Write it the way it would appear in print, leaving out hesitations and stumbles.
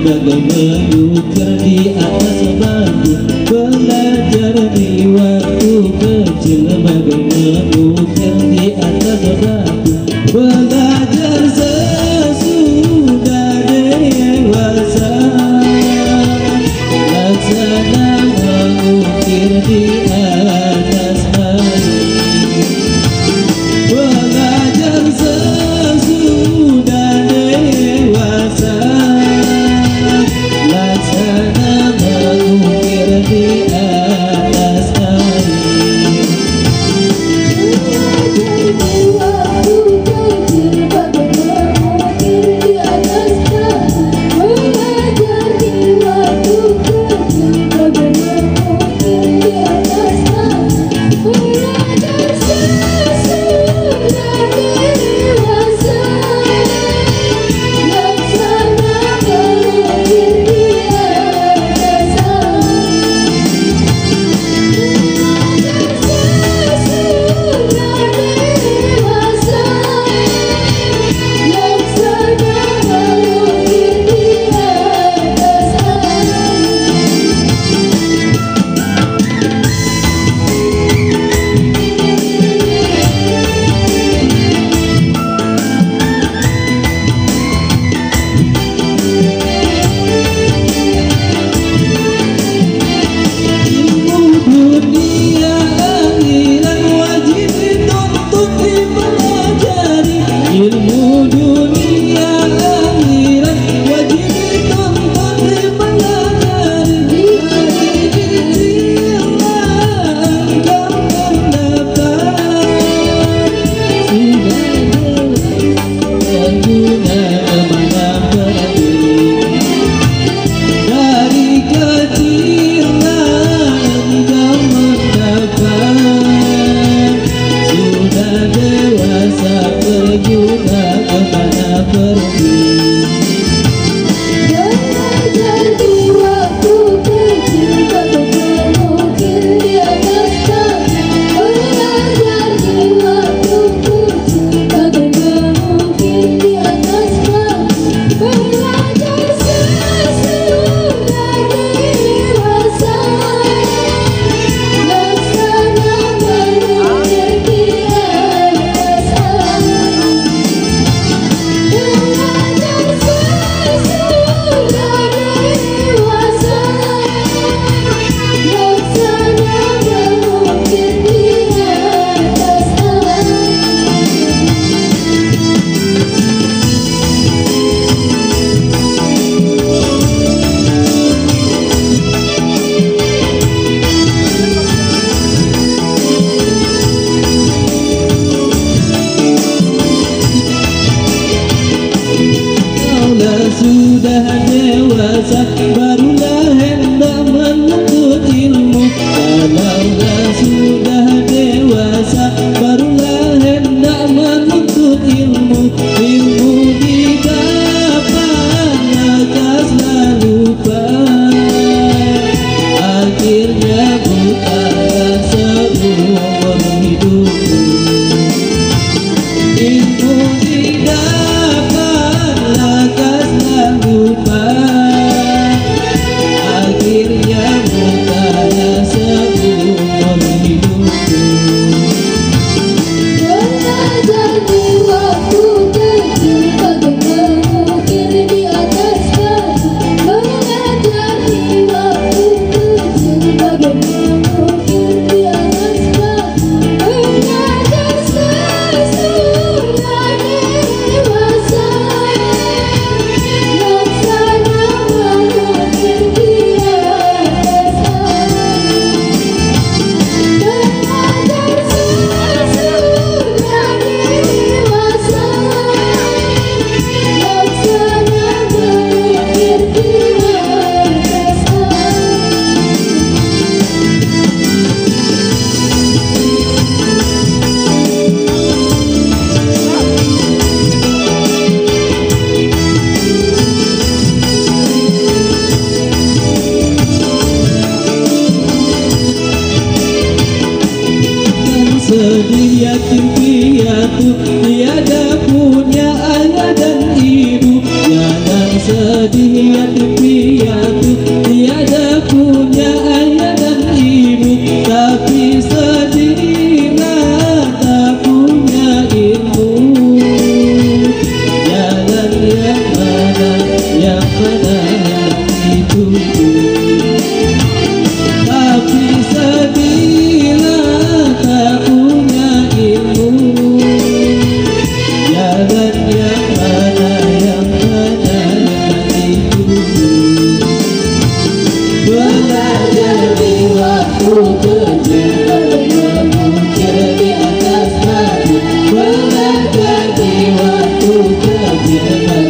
bagai mengukir di atas batu. Belajar di waktu kecil bagai mengukir di atas batu. Belajar sesudah dewasa, laksana mengukir di atas batu. Belajar sesudah dewasa, laksana mengukir di atas air. Sudah dewasa barulah hendak menuntut ilmu. Kalaulah sudah dewasa barulah hendak menuntut ilmu. Ilmu didapat lekaslah lupa, akhirnya buta seumur hidupku. Ilmu didapat lekaslah lupa, akhirnya buta seumur hidupku. Belajar di waktu kecil bagai mengukir di atas batu. Belajar di waktu kecil bagai mengukir di atas batu. Belajar sesudah dewasa, laksana mengukir di atas Sedih yatim piatu tiada punya ayah dan ibu. Jangan sedih yatim piatu, tiada punya ayah dan ibu, tapi sedihlah tak punya ilmu. Jalan yang mana yang dituju, tapi sedihlah tak punya ilmu. Jalan yang mana dituju. Belajar di waktu kecil, mengukir di atas batu. Belajar di waktu kecil,